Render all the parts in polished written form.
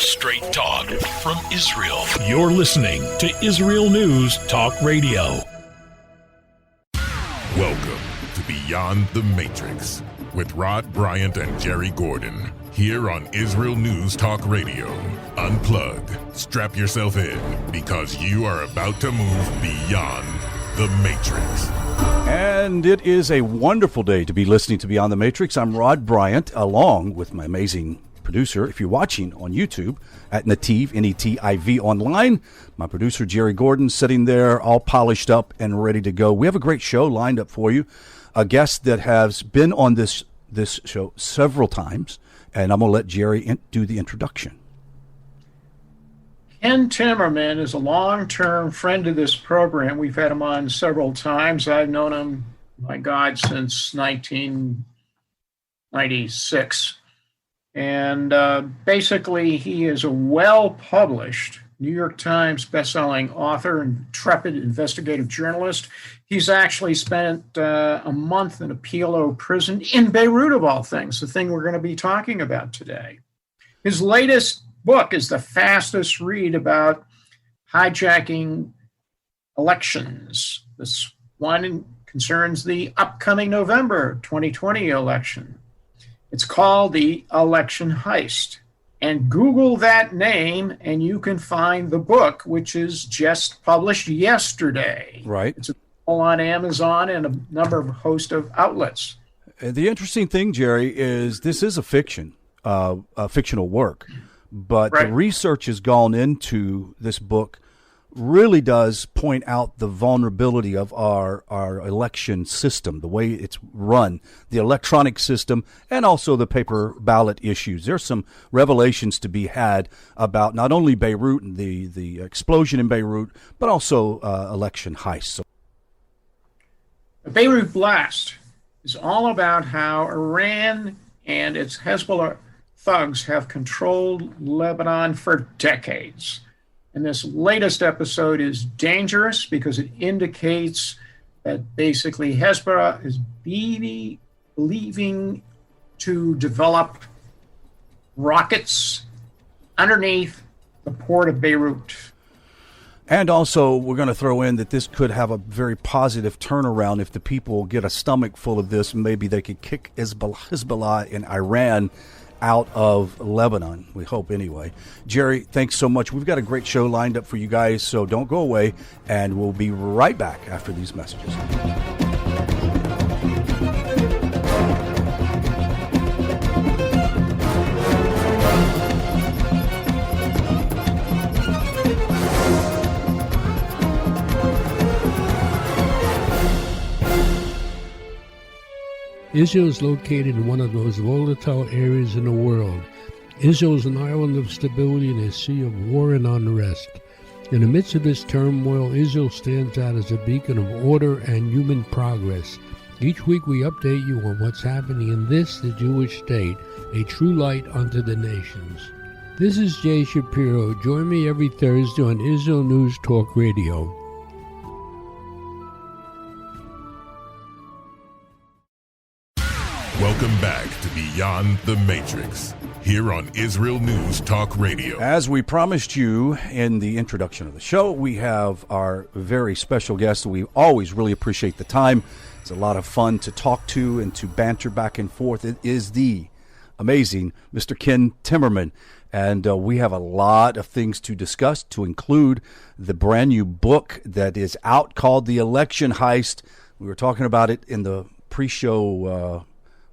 Straight talk from Israel. You're listening to Israel News Talk Radio. Welcome to Beyond the Matrix with Rod Bryant and Jerry Gordon. Here on Israel News Talk Radio. Unplug. Strap yourself in because you are about to move beyond the Matrix. And it is a wonderful day to be listening to Beyond the Matrix. I'm Rod Bryant, along with my amazing producer, if you're watching on YouTube, at Nativ, N-E-T-I-V online. My producer, Jerry Gordon, sitting there all polished up and ready to go. We have a great show lined up for you. A guest that has been on this show several times, and I'm going to let Jerry do the introduction. Ken Timmerman is a long-term friend of this program. We've had him on several times. I've known him, my God, since 1996. And basically, he is a well-published New York Times bestselling author and intrepid investigative journalist. He's actually spent a month in a PLO prison in Beirut, of all things, the thing we're going to be talking about today. His latest book is the fastest read about hijacking elections. This one concerns the upcoming November 2020 election. It's called The Election Heist. And Google that name and you can find the book, which is just published yesterday. Right. It's on Amazon and a number of host of outlets. The interesting thing, Jerry, is this is a fictional work. But right. The research has gone into this book really does point out the vulnerability of our election system, the way it's run, the electronic system, and also the paper ballot issues. There's some revelations to be had about not only Beirut and the explosion in Beirut, but also election heists. So, the Beirut blast is all about how Iran and its Hezbollah thugs have controlled Lebanon for decades. And this latest episode is dangerous because it indicates that basically Hezbollah is believing to develop rockets underneath the port of Beirut. And also, we're going to throw in that this could have a very positive turnaround if the people get a stomach full of this. Maybe they could kick Hezbollah in Iran out of Lebanon. We hope anyway. Jerry, thanks so much. We've got a great show lined up for you guys, so don't go away, and we'll be right back after these messages. Israel is located in one of the most volatile areas in the world. Israel is an island of stability in a sea of war and unrest. In the midst of this turmoil, Israel stands out as a beacon of order and human progress. Each week we update you on what's happening in this, the Jewish state, a true light unto the nations. This is Jay Shapiro. Join me every Thursday on Israel News Talk Radio. Welcome back to Beyond the Matrix, here on Israel News Talk Radio. As we promised you in the introduction of the show, we have our very special guest. We always really appreciate the time. It's a lot of fun to talk to and to banter back and forth. It is the amazing Mr. Ken Timmerman. And we have a lot of things to discuss, to include the brand new book that is out called The Election Heist. We were talking about it in the pre-show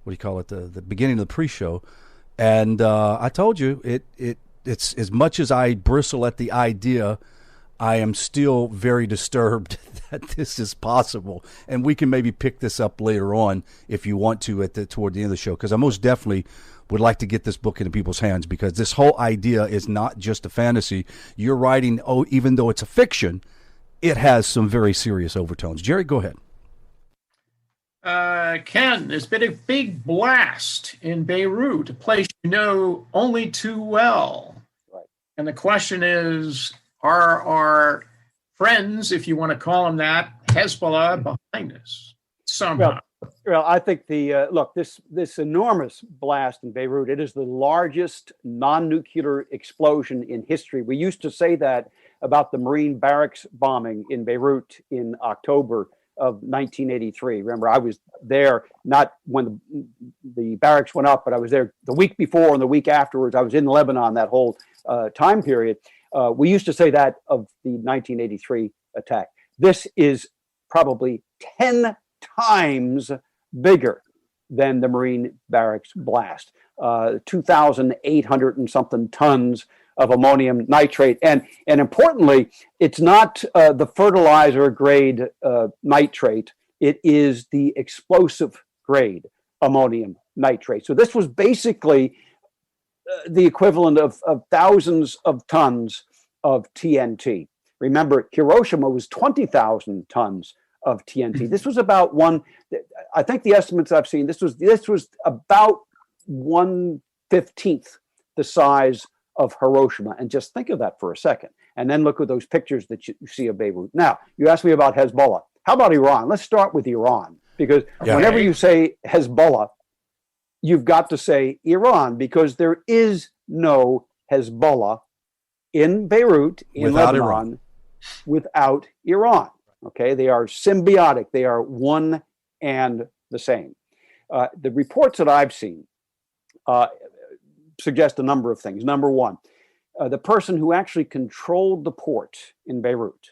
the beginning of the pre-show, and I told you it's as much as I bristle at the idea, I am still very disturbed that this is possible, and we can maybe pick this up later on if you want to toward the end of the show, because I most definitely would like to get this book into people's hands, because this whole idea is not just a fantasy. You're writing, even though it's a fiction, it has some very serious overtones. Jerry, go ahead. Ken, there's been a big blast in Beirut, a place you know only too well. Right. And the question is, are our friends, if you want to call them that, Hezbollah, behind us somehow? Well, I think this enormous blast in Beirut, it is the largest non-nuclear explosion in history. We used to say that about the Marine barracks bombing in Beirut in October of 1983. Remember, I was there not when the barracks went up, but I was there the week before and the week afterwards. I was in Lebanon that whole time period. We used to say that of the 1983 attack. This is probably 10 times bigger than the Marine barracks blast. 2,800 and something tons of ammonium nitrate. And importantly, it's not the fertilizer grade nitrate. It is the explosive grade ammonium nitrate. So this was basically the equivalent of thousands of tons of TNT. Remember, Hiroshima was 20,000 tons of TNT. This was about I think the estimates I've seen, this was about 1/15 the size of Hiroshima. And just think of that for a second. And then look at those pictures that you see of Beirut. Now, you asked me about Hezbollah. How about Iran? Let's start with Iran, because whenever you say Hezbollah, you've got to say Iran, because there is no Hezbollah in Beirut, in Lebanon, without Iran. Okay, they are symbiotic. They are one and the same. The reports that I've seen suggest a number of things. Number one, the person who actually controlled the port in Beirut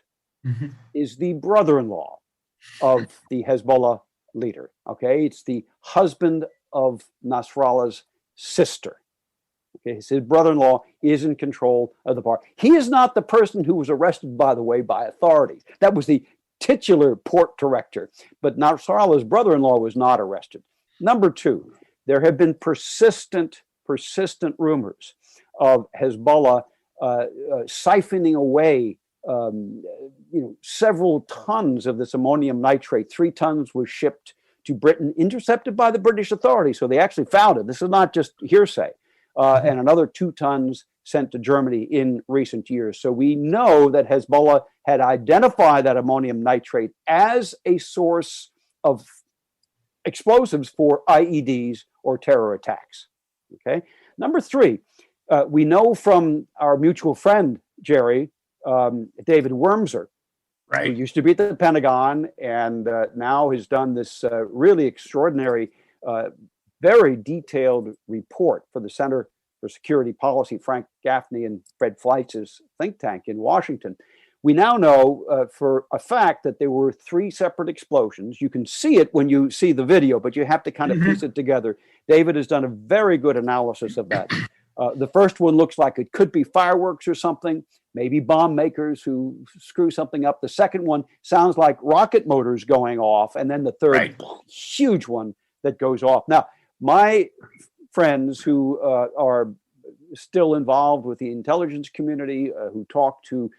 is the brother-in-law of the Hezbollah leader. Okay, it's the husband of Nasrallah's sister. Okay, his brother-in-law is in control of the port. He is not the person who was arrested, by the way, by authorities. That was the titular port director, but Nasrallah's brother-in-law was not arrested. Number two, there have been persistent rumors of Hezbollah siphoning away several tons of this ammonium nitrate. 3 tons was shipped to Britain, intercepted by the British authorities. So they actually found it. This is not just hearsay. And another 2 tons sent to Germany in recent years. So we know that Hezbollah had identified that ammonium nitrate as a source of explosives for IEDs or terror attacks. Okay. Number 3, we know from our mutual friend, Jerry, David Wormser, who used to be at the Pentagon and now has done this really extraordinary, very detailed report for the Center for Security Policy, Frank Gaffney and Fred Fleitz's think tank in Washington. We now know for a fact that there were 3 separate explosions. You can see it when you see the video, but you have to kind of piece it together. David has done a very good analysis of that. The first one looks like it could be fireworks or something, maybe bomb makers who screw something up. The second one sounds like rocket motors going off. And then the third huge one that goes off. Now, my friends who are still involved with the intelligence community, who talk to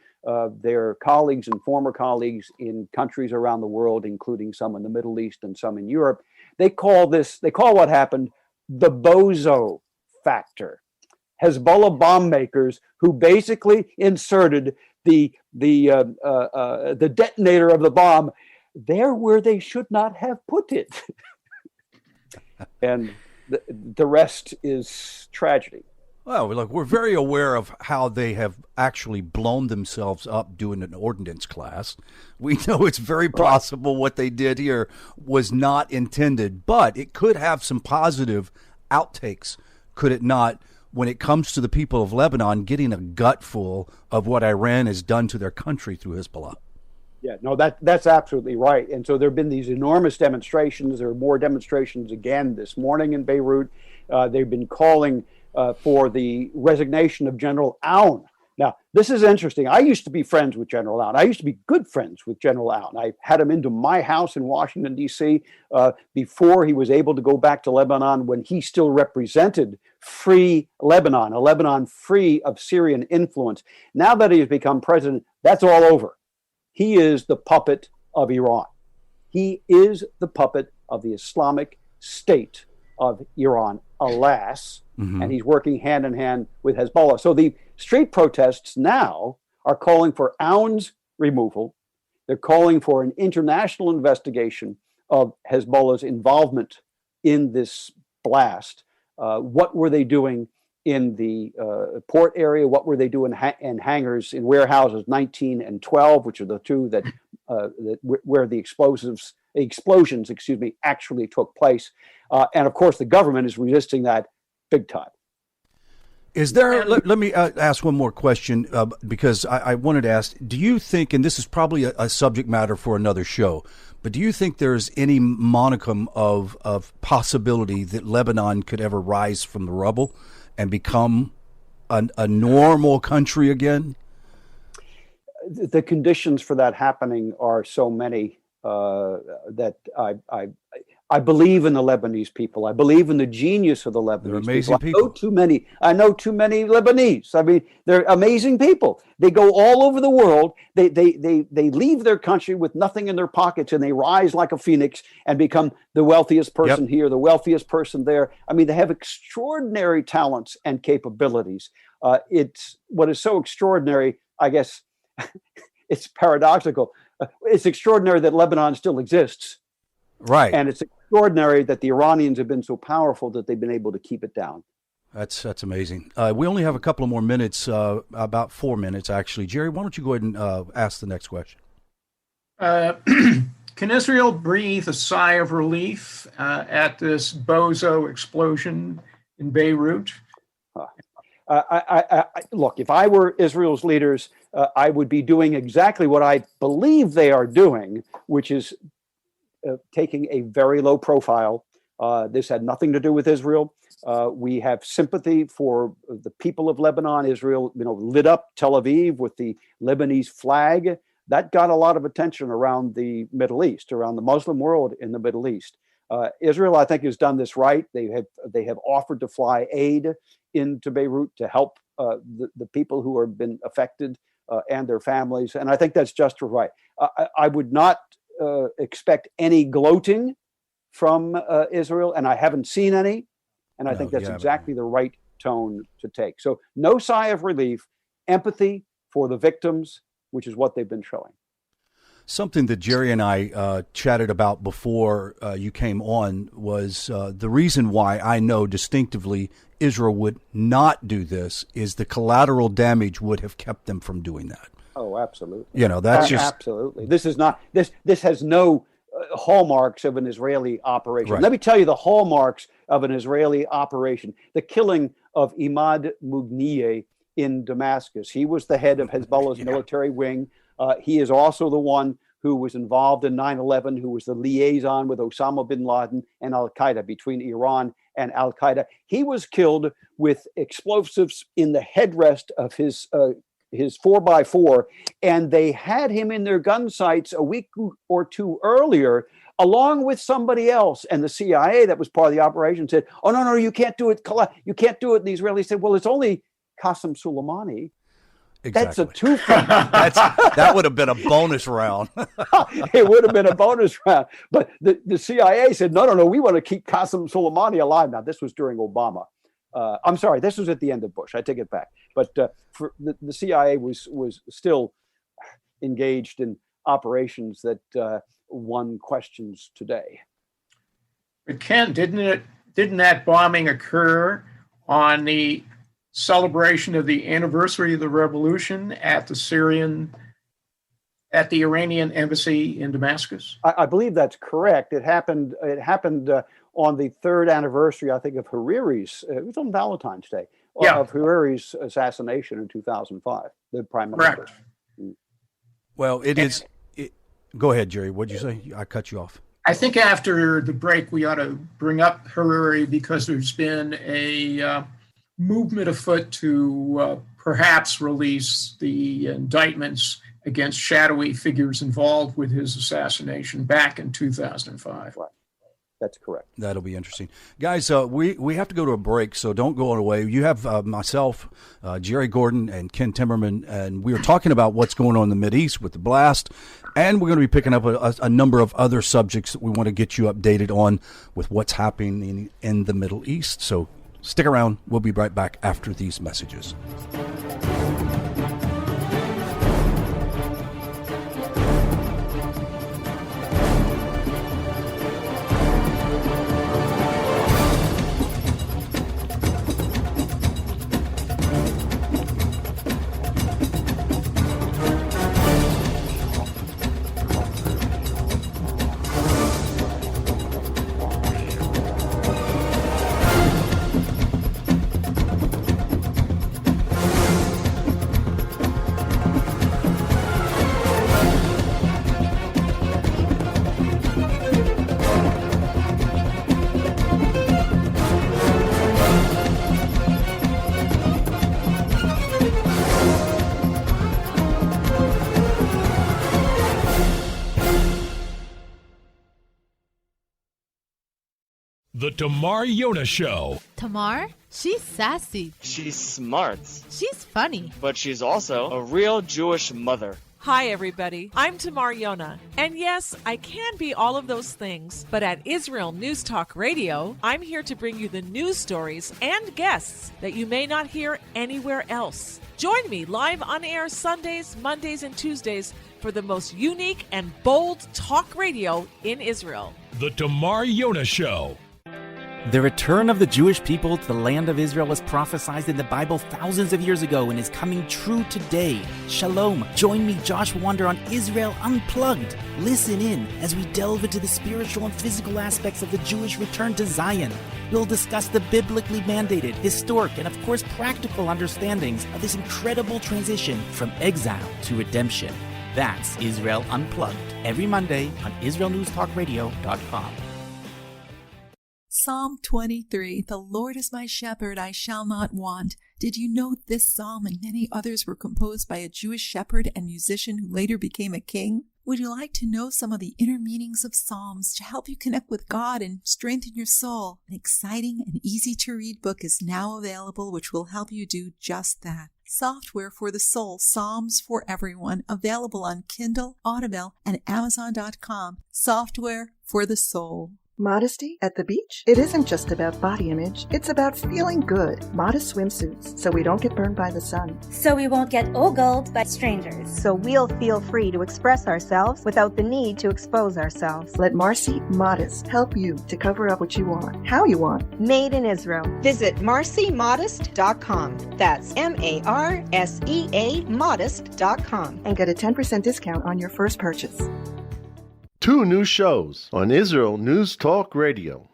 their colleagues and former colleagues in countries around the world, including some in the Middle East and some in Europe, they call what happened the bozo factor. Hezbollah bomb makers who basically inserted the detonator of the bomb there where they should not have put it. And the rest is tragedy. Well, look, we're very aware of how they have actually blown themselves up doing an ordnance class. We know it's very possible what they did here was not intended, but it could have some positive outtakes, could it not, when it comes to the people of Lebanon getting a gutful of what Iran has done to their country through Hezbollah. Yeah, no, that's absolutely right. And so there have been these enormous demonstrations. There are more demonstrations again this morning in Beirut. They've been calling for the resignation of General Aoun. Now, this is interesting. I used to be friends with General Aoun. I used to be good friends with General Aoun. I had him into my house in Washington, D.C. Before he was able to go back to Lebanon, when he still represented free Lebanon, a Lebanon free of Syrian influence. Now that he has become president, that's all over. He is the puppet of Iran. He is the puppet of the Islamic State of Iran, alas. And he's working hand in hand with Hezbollah. So the street protests now are calling for Aoun's removal. They're calling for an international investigation of Hezbollah's involvement in this blast. What were they doing in the port area? What were they doing in hangars in warehouses 19 and 12, which are the two that where the explosions, actually took place? And of course, the government is resisting that big time. Is there, let me ask one more question, because I wanted to ask, do you think, and this is probably a subject matter for another show, but do you think there's any monicum of possibility that Lebanon could ever rise from the rubble and become a normal country again? The conditions for that happening are so many that I believe in the Lebanese people. I believe in the genius of the Lebanese They're amazing people. I know too many Lebanese. I mean, they're amazing people. They go all over the world. They leave their country with nothing in their pockets, and they rise like a phoenix and become the wealthiest person here, the wealthiest person there. I mean, they have extraordinary talents and capabilities. It's what is so extraordinary, I guess, it's paradoxical. It's extraordinary that Lebanon still exists. Right. And it's extraordinary that the Iranians have been so powerful that they've been able to keep it down. That's amazing. We only have a couple of more minutes, about 4 minutes, actually. Jerry, why don't you go ahead and ask the next question? Can Israel breathe a sigh of relief at this bozo explosion in Beirut? Look, if I were Israel's leaders, I would be doing exactly what I believe they are doing, which is taking a very low profile. This had nothing to do with Israel. We have sympathy for the people of Lebanon. Israel, lit up Tel Aviv with the Lebanese flag. That got a lot of attention around the Middle East, around the Muslim world in the Middle East. Israel, I think, has done this right. They have offered to fly aid into Beirut to help the people who have been affected and their families, and I think that's just right. I would not expect any gloating from Israel, and I haven't seen any, and I think that's exactly the right tone to take. So no sigh of relief, empathy for the victims, which is what they've been showing. Something that Jerry and I chatted about before you came on was the reason why I know distinctively Israel would not do this is the collateral damage would have kept them from doing that. Oh, absolutely. That's just absolutely. This is not this has no hallmarks of an Israeli operation. Right. Let me tell you the hallmarks of an Israeli operation: the killing of Imad Mughniye in Damascus. He was the head of Hezbollah's military wing. He is also the one who was involved in 9/11, who was the liaison with Osama bin Laden and Al-Qaeda, between Iran and Al-Qaeda. He was killed with explosives in the headrest of his 4x4, and they had him in their gun sights a week or two earlier, along with somebody else. And the CIA, that was part of the operation, said, "Oh, no, you can't do it. You can't do it." And the Israelis said, "Well, it's only Qasem Soleimani." Exactly. That's a two-front. That would have been a bonus round. It would have been a bonus round. But the CIA said, no, we want to keep Qasem Soleimani alive. Now, this was during Obama. I'm sorry, this was at the end of Bush. I take it back. But for the CIA was still engaged in operations that one questions today. But Ken, didn't that bombing occur on the celebration of the anniversary of the revolution at the Iranian embassy in Damascus? I believe that's correct. It happened on the third anniversary, I think, of Hariri's. It was on Valentine's Day of Hariri's assassination in 2005. The prime minister. Correct. Well, go ahead, Jerry. What'd you say? I cut you off. I think after the break, we ought to bring up Hariri because there's been a movement afoot to perhaps release the indictments against shadowy figures involved with his assassination back in 2005. Right. That's correct. That'll be interesting. Guys, we have to go to a break, so don't go away. You have myself, Jerry Gordon, and Ken Timmerman, and we are talking about what's going on in the Mideast with the blast, and we're going to be picking up a number of other subjects that we want to get you updated on with what's happening in the Middle East. So stick around. We'll be right back after these messages. The Tamar Yona Show. Tamar? She's sassy. She's smart. She's funny. But she's also a real Jewish mother. Hi, everybody. I'm Tamar Yona. And yes, I can be all of those things. But at Israel News Talk Radio, I'm here to bring you the news stories and guests that you may not hear anywhere else. Join me live on air Sundays, Mondays, and Tuesdays for the most unique and bold talk radio in Israel. The Tamar Yona Show. The return of the Jewish people to the land of Israel was prophesied in the Bible thousands of years ago and is coming true today. Shalom. Join me, Josh Wander, on Israel Unplugged. Listen in as we delve into the spiritual and physical aspects of the Jewish return to Zion. We'll discuss the biblically mandated, historic, and of course practical understandings of this incredible transition from exile to redemption. That's Israel Unplugged, every Monday on IsraelNewsTalkRadio.com. Psalm 23, the Lord is my shepherd, I shall not want. Did you know this psalm and many others were composed by a Jewish shepherd and musician who later became a king? Would you like to know some of the inner meanings of psalms to help you connect with God and strengthen your soul? An exciting and easy-to-read book is now available which will help you do just that. Software for the Soul, Psalms for Everyone, available on Kindle, Audible, and Amazon.com. Software for the Soul. Modesty at the beach? It isn't just about body image, it's about feeling good. Modest swimsuits, so we don't get burned by the sun. So we won't get ogled by strangers. So we'll feel free to express ourselves without the need to expose ourselves. Let Marcy Modest help you to cover up what you want, how you want. Made in Israel. Visit marcymodest.com. That's MARSEA modest.com. And get a 10% discount on your first purchase. 2 new shows on Israel News Talk Radio.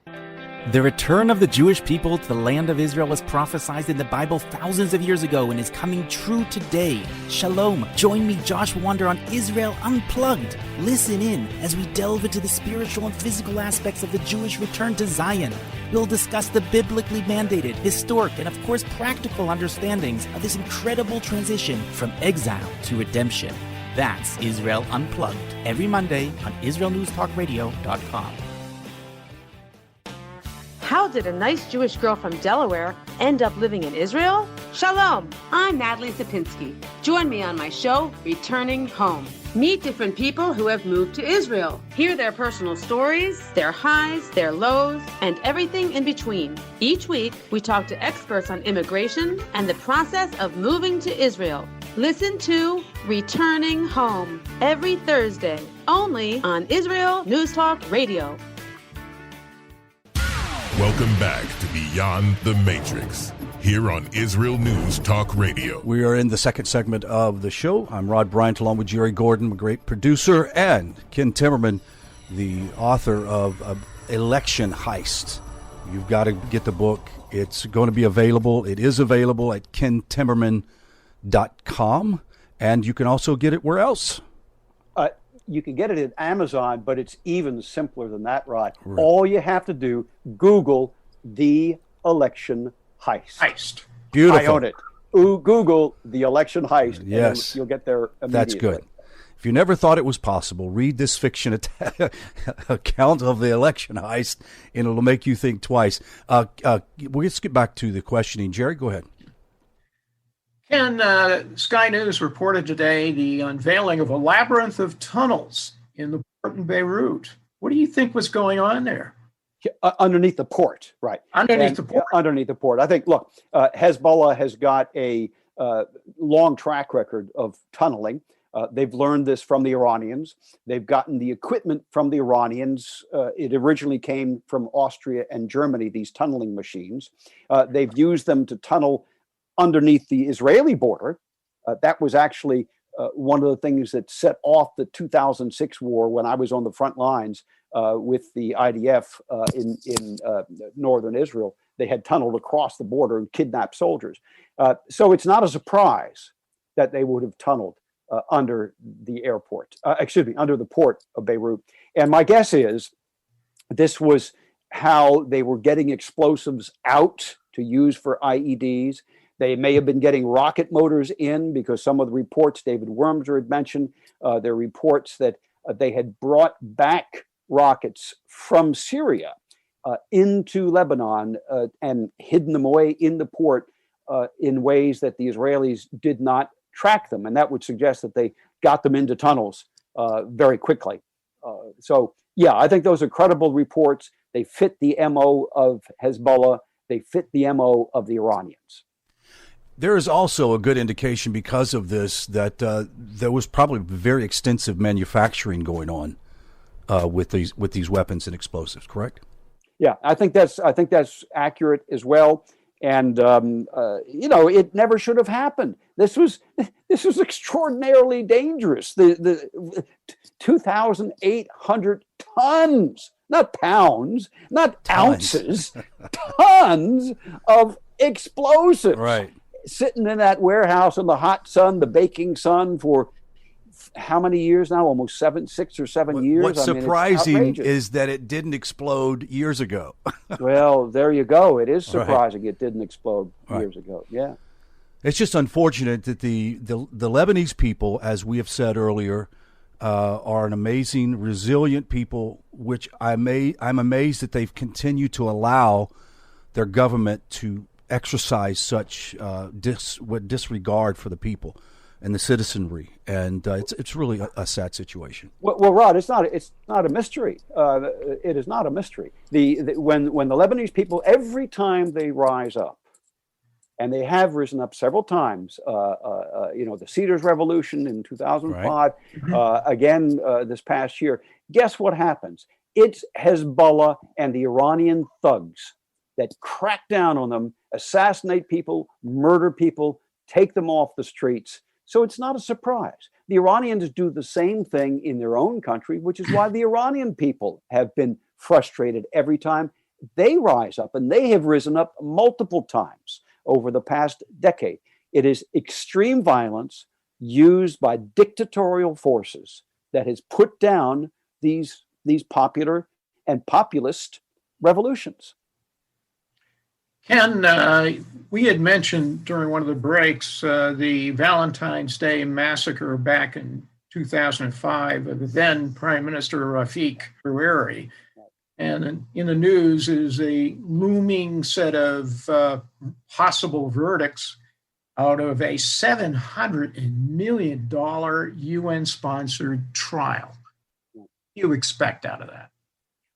The return of the Jewish people to the land of Israel was prophesied in the Bible thousands of years ago and is coming true today. Shalom. Join me, Josh Wander, on Israel Unplugged. Listen in as we delve into the spiritual and physical aspects of the Jewish return to Zion. We'll discuss the biblically mandated, historic, and of course practical understandings of this incredible transition from exile to redemption. That's Israel Unplugged, every Monday on IsraelNewsTalkRadio.com. How did a nice Jewish girl from Delaware end up living in Israel? Shalom, I'm Natalie Sapinski. Join me on my show, Returning Home. Meet different people who have moved to Israel. Hear their personal stories, their highs, their lows, and everything in between. Each week, we talk to experts on immigration and the process of moving to Israel. Listen to Returning Home every Thursday, only on Israel News Talk Radio. Welcome back to Beyond the Matrix, here on Israel News Talk Radio. We are in the second segment of the show. I'm Rod Bryant, along with Jerry Gordon, a great producer, and Ken Timmerman, the author of Election Heist. You've got to get the book. It's going to be available. It is available at kentimmerman.com, and you can also get it where else? You can get it at Amazon, but it's even simpler than that, Rod. Right. All you have to do, Google the Election Heist. Beautiful. I own it. Google the Election Heist. Yes. And you'll get there immediately. That's good. If you never thought it was possible, read this fiction account of the election heist, and it'll make you think twice. Let's get back to the questioning. Jerry, go ahead. Ken, Sky News reported today the unveiling of a labyrinth of tunnels in the port in Beirut. What do you think was going on there? Underneath the port, right. Underneath the port. I think, look, Hezbollah has got a long track record of tunneling. They've learned this from the Iranians. They've gotten the equipment from the Iranians. It originally came from Austria and Germany, these tunneling machines. They've used them to tunnel underneath the Israeli border. That was actually one of the things that set off the 2006 war when I was on the front lines with the IDF in northern Israel. They had tunneled across the border and kidnapped soldiers. So it's not a surprise that they would have tunneled under the under the port of Beirut. And my guess is this was how they were getting explosives out to use for IEDs. They may have been getting rocket motors in because some of the reports David Wormser had mentioned, there are reports that they had brought back rockets from Syria into Lebanon and hidden them away in the port in ways that the Israelis did not track them. And that would suggest that they got them into tunnels very quickly. So, yeah, I think those are credible reports. They fit the MO of Hezbollah. They fit the MO of the Iranians. There is also a good indication because of this that there was probably very extensive manufacturing going on with these weapons and explosives. Correct? Yeah, I think that's accurate as well. And it never should have happened. This was extraordinarily dangerous. The 2,800 tons, not pounds, not ounces, tons of explosives. Right. Sitting in that warehouse in the hot sun, the baking sun, for how many years now? Almost 6 or 7 years. What's surprising is that it didn't explode years ago. Well, there you go. It is surprising it didn't explode years ago. Yeah. It's just unfortunate that the Lebanese people, as we have said earlier, are an amazing, resilient people, which I'm amazed that they've continued to allow their government to exercise such disregard for the people and the citizenry, and it's really a sad situation. Well, Rod, it's not a mystery. It is not a mystery. When the Lebanese people, every time they rise up, and they have risen up several times, the Cedars Revolution in 2005, again this past year. Guess what happens? It's Hezbollah and the Iranian thugs that crack down on them, assassinate people, murder people, take them off the streets. So it's not a surprise. The Iranians do the same thing in their own country, which is why the Iranian people have been frustrated every time they rise up, and they have risen up multiple times over the past decade. It is extreme violence used by dictatorial forces that has put down these popular and populist revolutions. Ken, we had mentioned during one of the breaks the Valentine's Day massacre back in 2005 of the then Prime Minister Rafik Hariri. And in the news is a looming set of possible verdicts out of a $700 million UN-sponsored trial. What do you expect out of that?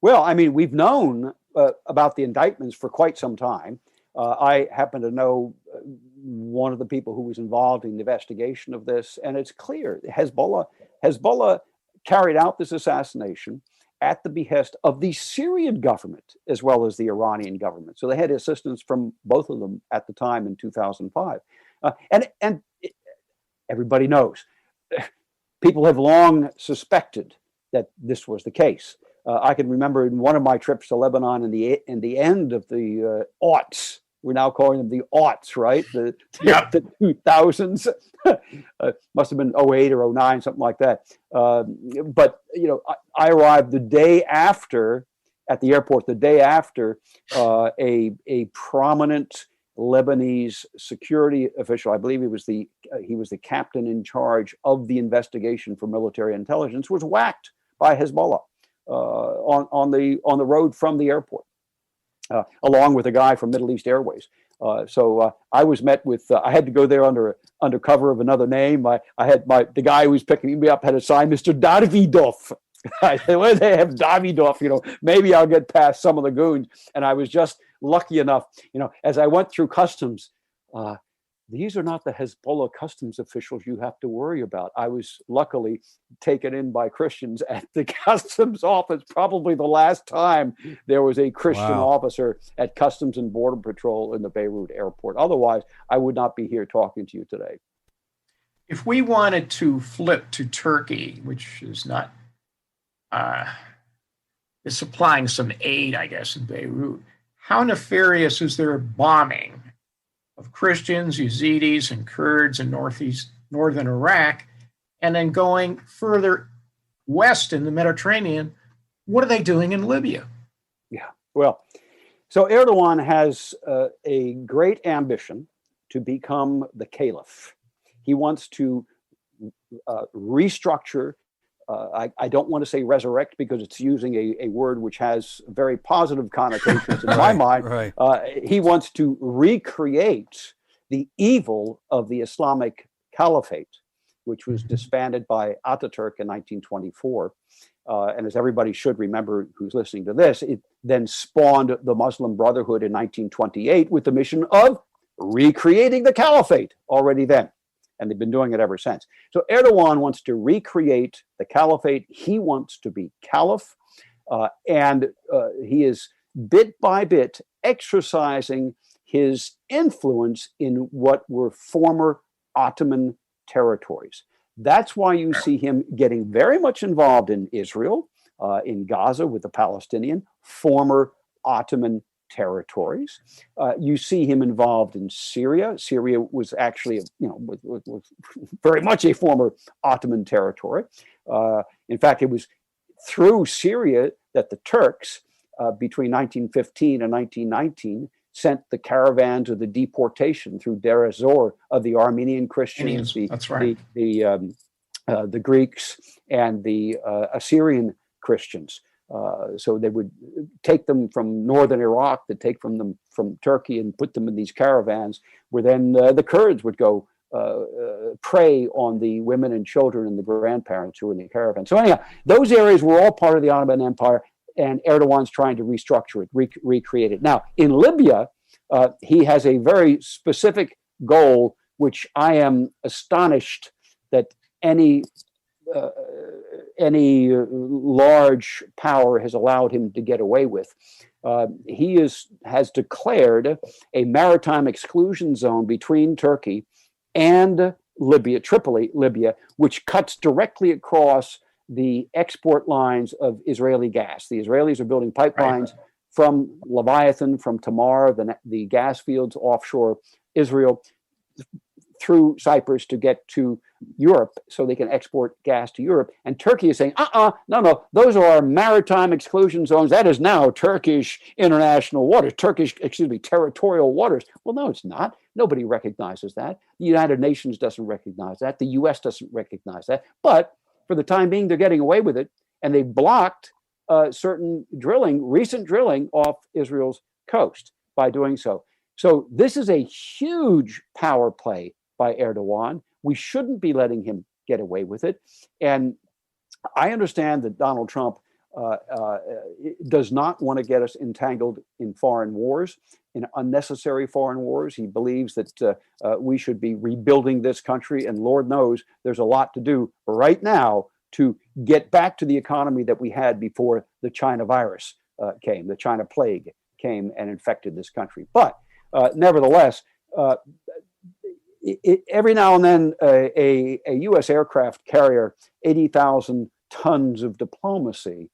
Well, I mean, we've known about the indictments for quite some time. I happen to know one of the people who was involved in the investigation of this, and it's clear Hezbollah carried out this assassination at the behest of the Syrian government as well as the Iranian government. So they had assistance from both of them at the time in 2005. And everybody knows, people have long suspected that this was the case. I can remember in one of my trips to Lebanon in the end of the aughts. We're now calling them the aughts, right? The 2000s. Must have been 08 or 09, something like that. But I arrived the day after at the airport. The day after a prominent Lebanese security official, I believe he was the captain in charge of the investigation for military intelligence, was whacked by Hezbollah. On the road from the airport, along with a guy from Middle East Airways. So I was met with. I had to go there under cover of another name. I had the guy who was picking me up had a sign, Mr. Davidov. I said, well, they have Davidov. Maybe I'll get past some of the goons. And I was just lucky enough. As I went through customs. These are not the Hezbollah customs officials you have to worry about. I was luckily taken in by Christians at the customs office. Probably the last time there was a Christian officer at Customs and Border Patrol in the Beirut airport. Otherwise, I would not be here talking to you today. If we wanted to flip to Turkey, which is not is supplying some aid, I guess, in Beirut, how nefarious is their bombing of Christians, Yazidis, and Kurds in northern Iraq, and then going further west in the Mediterranean? What are they doing in Libya? Yeah, well, so Erdogan has a great ambition to become the caliph. He wants to restructure I don't want to say resurrect because it's using a word which has very positive connotations in my mind. Right. He wants to recreate the evil of the Islamic Caliphate, which was disbanded by Ataturk in 1924. And as everybody should remember who's listening to this, it then spawned the Muslim Brotherhood in 1928 with the mission of recreating the Caliphate already then. And they've been doing it ever since. So Erdogan wants to recreate the Caliphate. He wants to be Caliph. And he is bit by bit exercising his influence in what were former Ottoman territories. That's why you see him getting very much involved in Israel, in Gaza with the Palestinian, former Ottoman territories. You see him involved in Syria. Syria was actually, was very much a former Ottoman territory. In fact, it was through Syria that the Turks, between 1915 and 1919, sent the caravans of the deportation through Deir ez-Zor of the Armenian Christians, That's right. the Greeks, and the Assyrian Christians. So they would take them from northern Iraq, they'd take them from Turkey and put them in these caravans, where then the Kurds would go prey on the women and children and the grandparents who were in the caravan. So anyhow, those areas were all part of the Ottoman Empire, and Erdogan's trying to restructure it, recreate it. Now, in Libya, he has a very specific goal, which I am astonished that any large power has allowed him to get away with. He has declared a maritime exclusion zone between Turkey and Libya, Tripoli, Libya, which cuts directly across the export lines of Israeli gas. The Israelis are building pipelines from Leviathan, from Tamar, the gas fields offshore Israel, through Cyprus to get to Europe so they can export gas to Europe. And Turkey is saying, no, those are our maritime exclusion zones. That is now Turkish international waters, territorial waters. Well, no, it's not. Nobody recognizes that. The United Nations doesn't recognize that. The US doesn't recognize that. But for the time being, they're getting away with it. And they blocked certain recent drilling off Israel's coast by doing so. So this is a huge power play by Erdogan. We shouldn't be letting him get away with it. And I understand that Donald Trump does not want to get us entangled in foreign wars, in unnecessary foreign wars. He believes that we should be rebuilding this country, and Lord knows there's a lot to do right now to get back to the economy that we had before the China virus came, the China plague came and infected this country. But nevertheless, every now and then a U.S. aircraft carrier, 80,000 tons of diplomacy,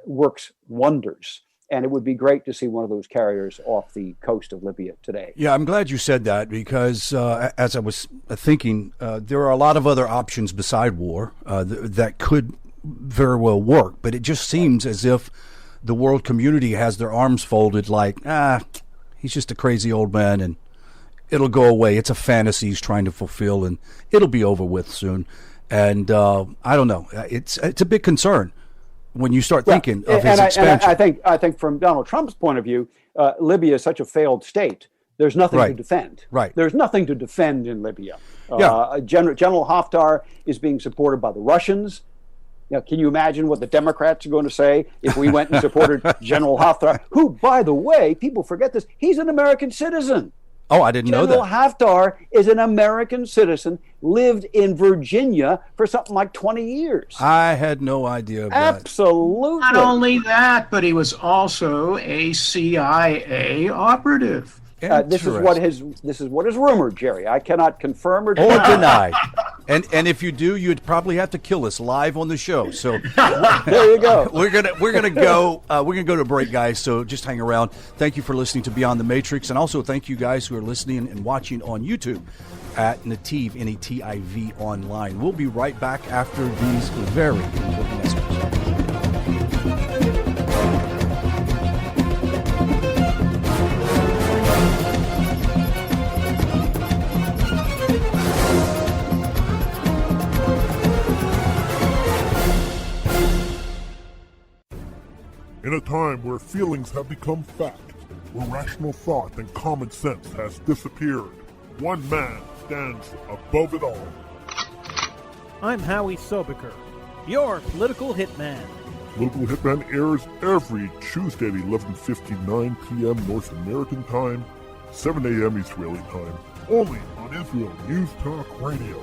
works wonders. And it would be great to see one of those carriers off the coast of Libya today. Yeah, I'm glad you said that because as I was thinking, there are a lot of other options beside war that could very well work. But it just seems as if the world community has their arms folded like, he's just a crazy old man and it'll go away. It's a fantasy he's trying to fulfill and it'll be over with soon. And I don't know. It's a big concern when you start thinking of his expansion. And I think from Donald Trump's point of view, Libya is such a failed state. There's nothing to defend. Right. There's nothing to defend in Libya. General Haftar is being supported by the Russians. Now, can you imagine what the Democrats are going to say if we went and supported General Haftar, who, by the way, people forget this, he's an American citizen. Oh, I didn't know that. General Haftar is an American citizen, lived in Virginia for something like 20 years. I had no idea of that. Absolutely. Not only that, but he was also a CIA operative. This is what is rumored, Jerry. I cannot confirm or deny. And if you do, you'd probably have to kill us live on the show. So there you go. We're gonna go to break, guys. So just hang around. Thank you for listening to Beyond the Matrix, and also thank you guys who are listening and watching on YouTube at Nativ NATIV online. We'll be right back after these very important messages. In a time where feelings have become fact, where rational thought and common sense has disappeared, one man stands above it all. I'm Howie Sobiker, your political hitman. Political Hitman airs every Tuesday at 11:59 p.m. North American time, 7 a.m. Israeli time, only on Israel News Talk Radio.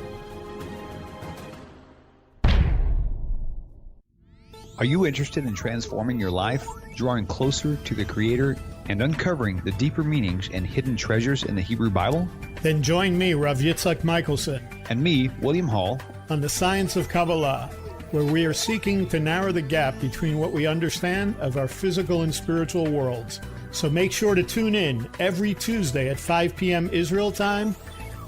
Are you interested in transforming your life, drawing closer to the Creator, and uncovering the deeper meanings and hidden treasures in the Hebrew Bible? Then join me, Rav Yitzhak Michelson, and me, William Hall, on the Science of Kabbalah, where we are seeking to narrow the gap between what we understand of our physical and spiritual worlds. So make sure to tune in every Tuesday at 5 p.m. Israel time,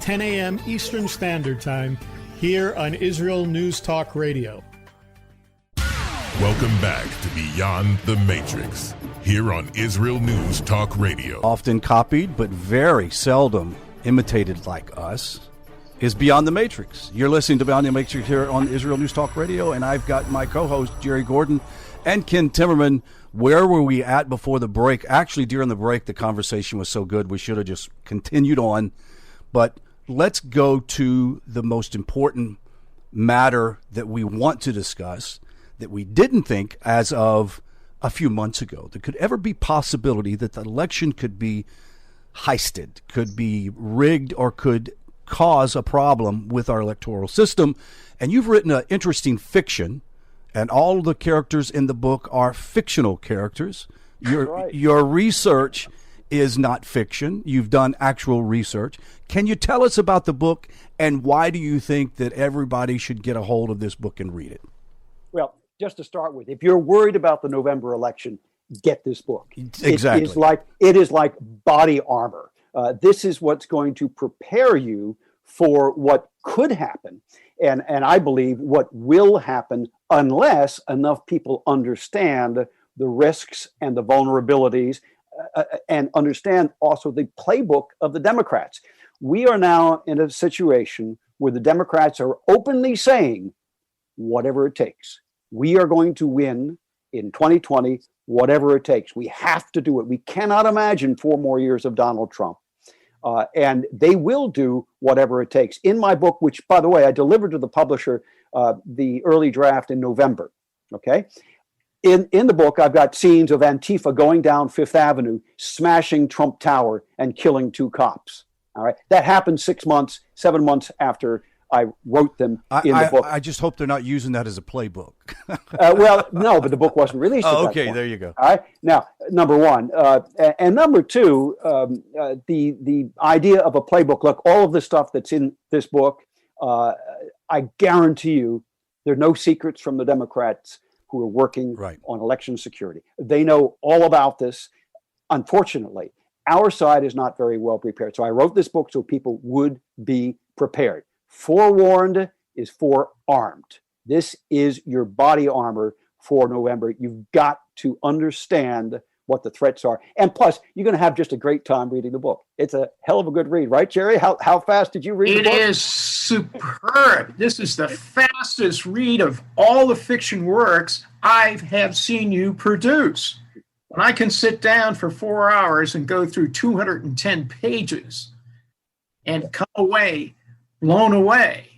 10 a.m. Eastern Standard Time, here on Israel News Talk Radio. Welcome back to Beyond the Matrix, here on Israel News Talk Radio. Often copied, but very seldom imitated like us, is Beyond the Matrix. You're listening to Beyond the Matrix here on Israel News Talk Radio, and I've got my co-host, Jerry Gordon, and Ken Timmerman. Where were we at before the break? Actually, during the break, the conversation was so good, we should have just continued on. But let's go to the most important matter that we want to discuss, that we didn't think as of a few months ago. There could ever be possibility that the election could be heisted, could be rigged, or could cause a problem with our electoral system. And you've written an interesting fiction, and all the characters in the book are fictional characters. Your research is not fiction. You've done actual research. Can you tell us about the book, and why do you think that everybody should get a hold of this book and read it? Well, just to start with, if you're worried about the November election, get this book. Exactly. It is like body armor. This is what's going to prepare you for what could happen, and I believe what will happen unless enough people understand the risks and the vulnerabilities and understand also the playbook of the Democrats. We are now in a situation where the Democrats are openly saying, whatever it takes. We are going to win in 2020, whatever it takes. We have to do it. We cannot imagine 4 more years of Donald Trump. And they will do whatever it takes. In my book, which, by the way, I delivered to the publisher the early draft in November, okay? In the book, I've got scenes of Antifa going down Fifth Avenue, smashing Trump Tower, and killing 2 cops, all right? That happened 7 months after I wrote them in the book. I just hope they're not using that as a playbook. Well, no, but the book wasn't released. Okay, there you go. All right. Now, number one, and number two, the idea of a playbook. Look, all of the stuff that's in this book, I guarantee you, there are no secrets from the Democrats who are working on election security. They know all about this. Unfortunately, our side is not very well prepared. So I wrote this book so people would be prepared. Forewarned is forearmed. This is your body armor for November. You've got to understand what the threats are. And plus, you're going to have just a great time reading the book. It's a hell of a good read, right, Jerry? How fast did you read the book? It is superb. This is the fastest read of all the fiction works I have seen you produce. When I can sit down for 4 hours and go through 210 pages and come away blown away.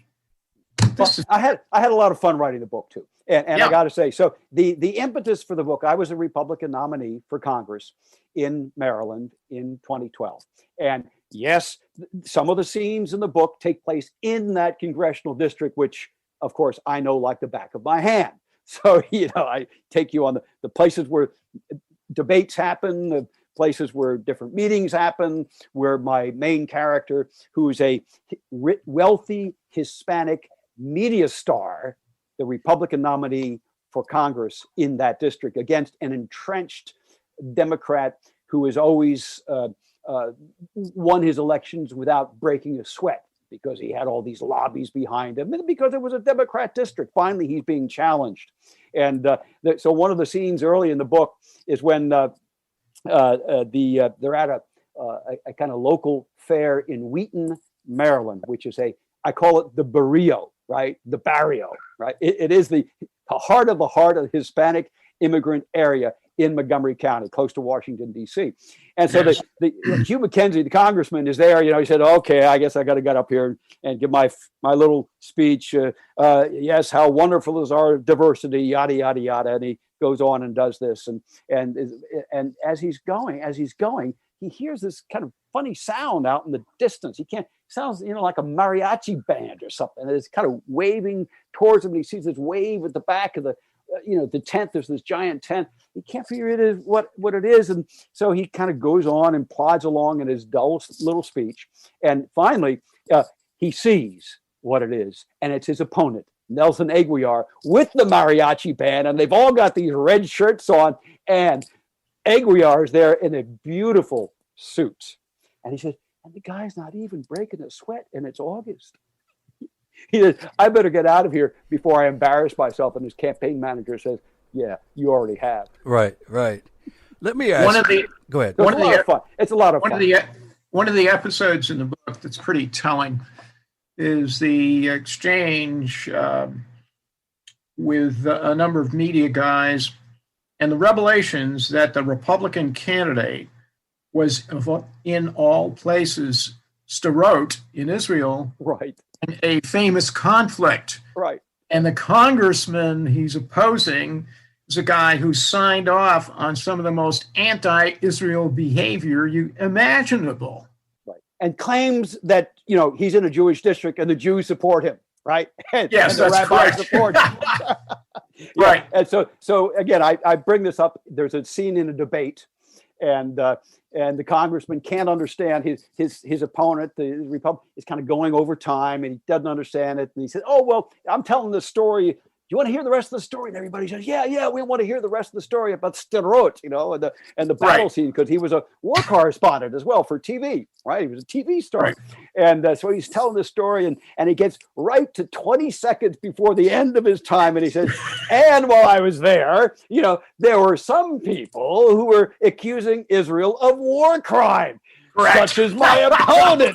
I had a lot of fun writing the book too, and I got to say, so the impetus for the book, I was a Republican nominee for Congress in Maryland in 2012, and yes, some of the scenes in the book take place in that congressional district, which of course I know like the back of my hand. So I take you on the places where debates happen, the places where different meetings happen, where my main character, who's a wealthy Hispanic media star, the Republican nominee for Congress in that district, against an entrenched Democrat who has always won his elections without breaking a sweat because he had all these lobbies behind him and because it was a Democrat district. Finally, he's being challenged. And so one of the scenes early in the book is when they're at a kind of local fair in Wheaton, Maryland, which is I call it the barrio, right? The barrio, right? It is the heart of the Hispanic immigrant area. in Montgomery County, close to Washington, D.C. And so Hugh McKenzie, the congressman, is there. He said, okay, I guess I got to get up here and give my little speech. Yes, how wonderful is our diversity, yada, yada, yada. And he goes on and does this. And as he's going, he hears this kind of funny sound out in the distance. Sounds, like a mariachi band or something. And it's kind of waving towards him. And he sees this wave at the back of the tent. There's this giant tent. He can't figure it what it is. And so he kind of goes on and plods along in his dull little speech. And finally, he sees what it is. And it's his opponent, Nelson Aguilar, with the mariachi band. And they've all got these red shirts on. And Aguilar is there in a beautiful suit. And he says, and the guy's not even breaking a sweat, and it's August. He says, I better get out of here before I embarrass myself. And his campaign manager says, yeah, you already have. Right. Let me ask. Go ahead. It's a lot of fun. One of the episodes in the book that's pretty telling is the exchange with a number of media guys and the revelations that the Republican candidate was, in all places, Sderot in Israel, right, in a famous conflict, right, and the congressman he's opposing is a guy who signed off on some of the most anti-Israel behavior imaginable, right, and claims that he's in a Jewish district and the Jews support him, right? Yes, and the that's rabbis correct. support him. Right, and so again, I bring this up. There's a scene in a debate. And the congressman can't understand his opponent, the Republican, is kind of going over time, and he doesn't understand it. And he said, "Oh well, I'm telling the story. Do you want to hear the rest of the story?" And everybody says, "Yeah, we want to hear the rest of the story about Sderot, and the battle scene, because he was a war correspondent as well for TV, right? He was a TV star, right. And so he's telling the story, and he gets right to 20 seconds before the end of his time, and he says, "And while I was there, there were some people who were accusing Israel of war crime." Correct. Such as my opponent.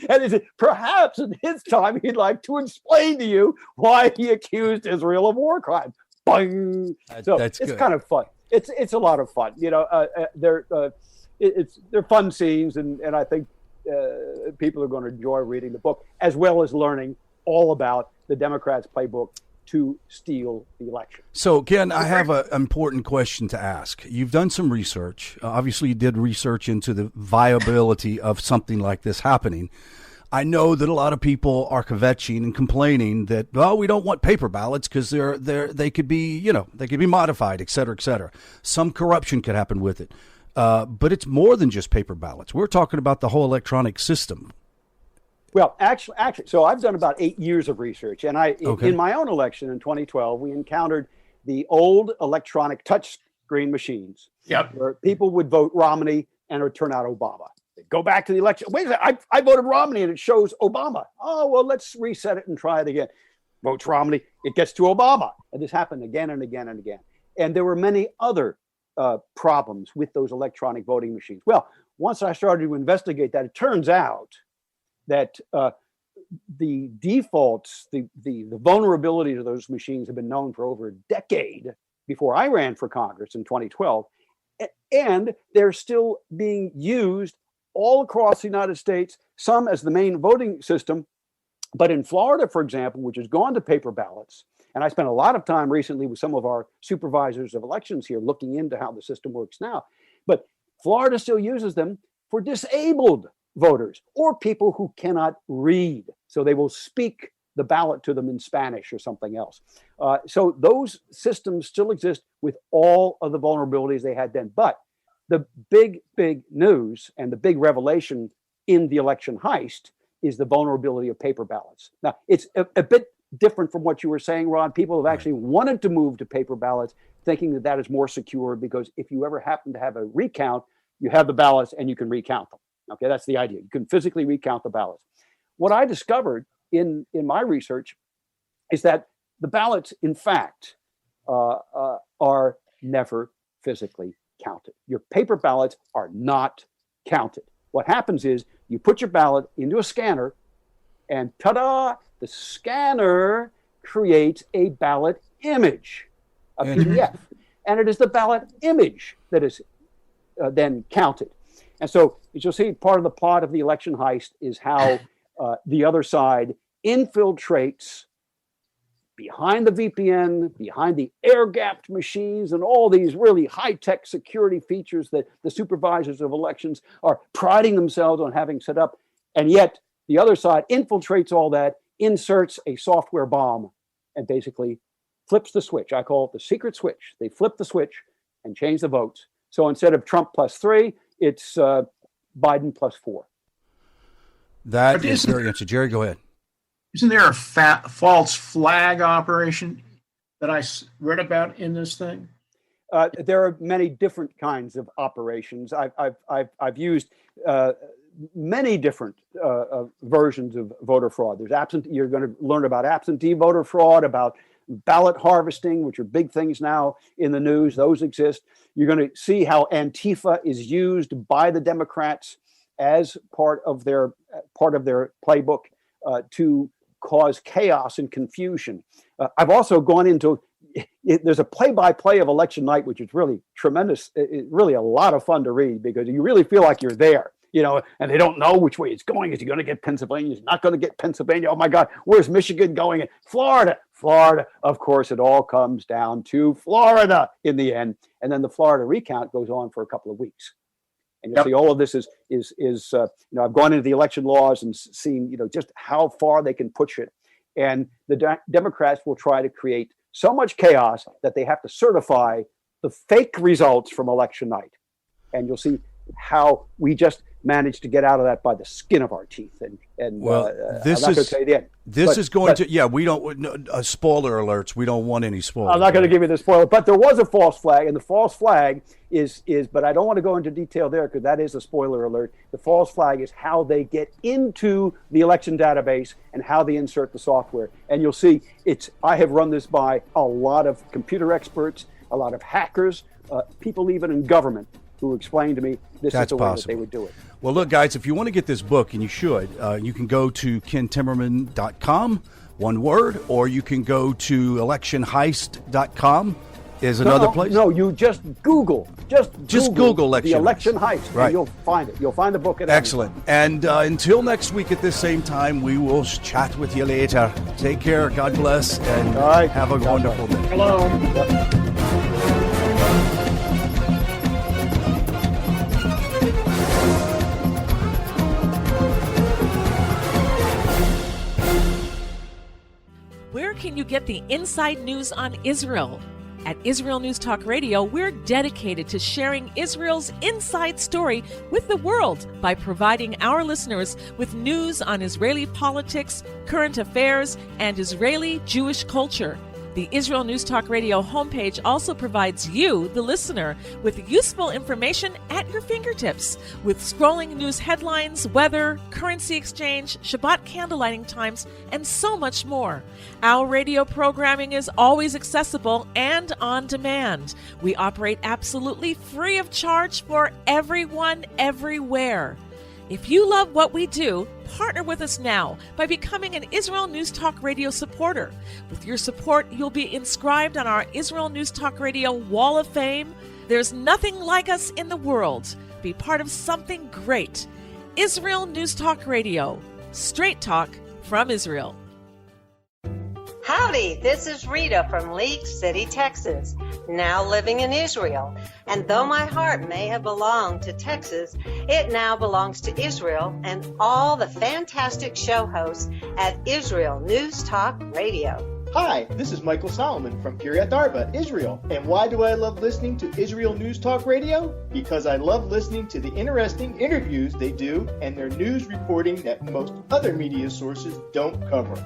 And he said, perhaps in his time, he'd like to explain to you why he accused Israel of war crime. Boing. So it's good. Kind of fun. It's a lot of fun. They're fun scenes, and I think people are going to enjoy reading the book, as well as learning all about the Democrats' playbook to steal the election. So, Ken, I have an important question to ask. You've done some research. Obviously, you did research into the viability of something like this happening. I know that a lot of people are kvetching and complaining that, well, we don't want paper ballots because they could be, they could be modified, et cetera, et cetera. Some corruption could happen with it. But it's more than just paper ballots. We're talking about the whole electronic system. Well, actually, so I've done about 8 years of research, and in my own election in 2012, we encountered the old electronic touchscreen machines, where people would vote Romney and it would turn out Obama. They'd go back to the election. Wait a second, I voted Romney and it shows Obama. Oh, well, let's reset it and try it again. Votes Romney, it gets to Obama. And this happened again and again and again. And there were many other problems with those electronic voting machines. Well, once I started to investigate that, it turns out that the defaults, the vulnerabilities of those machines have been known for over a decade before I ran for Congress in 2012. And they're still being used all across the United States, some as the main voting system. But in Florida, for example, which has gone to paper ballots, and I spent a lot of time recently with some of our supervisors of elections here looking into how the system works now. But Florida still uses them for disabled voters or people who cannot read. So they will speak the ballot to them in Spanish or something else. So those systems still exist with all of the vulnerabilities they had then. But the big news and the big revelation in the election heist is the vulnerability of paper ballots. Now, it's a bit different from what you were saying, Ron. People have actually wanted to move to paper ballots, thinking that that is more secure, because if you ever happen to have a recount, you have the ballots and you can recount them. Okay, that's the idea. You can physically recount the ballots. What I discovered in my research is that the ballots, in fact, are never physically counted. Your paper ballots are not counted. What happens is you put your ballot into a scanner, and ta-da, the scanner creates a ballot image, a PDF. and it is the ballot image that is then counted. And so, as you'll see, part of the plot of the election heist is how the other side infiltrates behind the VPN, behind the air-gapped machines, and all these really high-tech security features that the supervisors of elections are priding themselves on having set up. And yet, the other side infiltrates all that, inserts a software bomb, and basically flips the switch. I call it the secret switch. They flip the switch and change the votes. So instead of Trump +3, it's Biden +4. That is very interesting. Jerry, go ahead. Isn't there a false flag operation that I read about in this thing? There are many different kinds of operations. I've used many different versions of voter fraud. There's you're going to learn about absentee voter fraud, about ballot harvesting, which are big things now in the news. Those exist. You're going to see how Antifa is used by the Democrats as part of their playbook to cause chaos and confusion. I've also gone into there's a play-by-play of election night, which is really tremendous. It's really a lot of fun to read because you really feel like you're there, and they don't know which way it's going. Is he going to get Pennsylvania? Is he not going to get Pennsylvania? Oh my God, where's Michigan going? And Florida, of course, it all comes down to Florida in the end. And then the Florida recount goes on for a couple of weeks. And you see all of this is I've gone into the election laws and seen, just how far they can push it. And the Democrats will try to create so much chaos that they have to certify the fake results from election night. And you'll see how we just managed to get out of that by the skin of our teeth. And this I'm not going to tell you the end. We don't, spoiler alerts, we don't want any spoilers. I'm not going to give you the spoiler, but there was a false flag, and the false flag is, but I don't want to go into detail there because that is a spoiler alert. The false flag is how they get into the election database and how they insert the software. And you'll see I have run this by a lot of computer experts, a lot of hackers, people even in government who explained to me this is the way that they would do it. Well, look, guys, if you want to get this book, and you should, you can go to kentimmerman.com, one word, or you can go to electionheist.com is another place. No, you just Google. Just Google election the election heist, right. And you'll find it. You'll find the book at Excellent. And until next week at this same time, we will chat with you later. Take care. God bless. And have a wonderful day. Hello. Where can you get the inside news on Israel? At Israel News Talk Radio, we're dedicated to sharing Israel's inside story with the world by providing our listeners with news on Israeli politics, current affairs, and Israeli Jewish culture. The Israel News Talk Radio homepage also provides you, the listener, with useful information at your fingertips, with scrolling news headlines, weather, currency exchange, Shabbat candlelighting times, and so much more. Our radio programming is always accessible and on demand. We operate absolutely free of charge for everyone, everywhere. If you love what we do, partner with us now by becoming an Israel News Talk Radio supporter. With your support, you'll be inscribed on our Israel News Talk Radio Wall of Fame. There's nothing like us in the world. Be part of something great. Israel News Talk Radio. Straight talk from Israel. Howdy, this is Rita from League City, Texas, now living in Israel. And though my heart may have belonged to Texas, it now belongs to Israel and all the fantastic show hosts at Israel News Talk Radio. Hi, this is Michael Solomon from Kiryat Arba, Israel. And why do I love listening to Israel News Talk Radio? Because I love listening to the interesting interviews they do and their news reporting that most other media sources don't cover.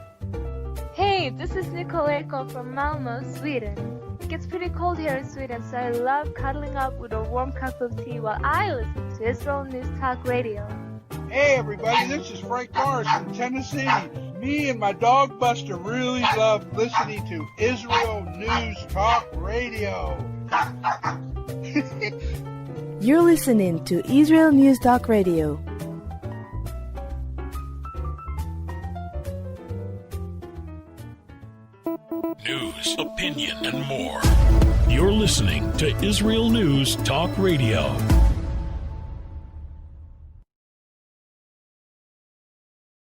Hey, this is Nicoleko from Malmö, Sweden. It gets pretty cold here in Sweden, so I love cuddling up with a warm cup of tea while I listen to Israel News Talk Radio. Hey everybody, this is Frank Morris from Tennessee. Me and my dog Buster really love listening to Israel News Talk Radio. You're listening to Israel News Talk Radio. News, opinion, and more. You're listening to Israel News Talk Radio.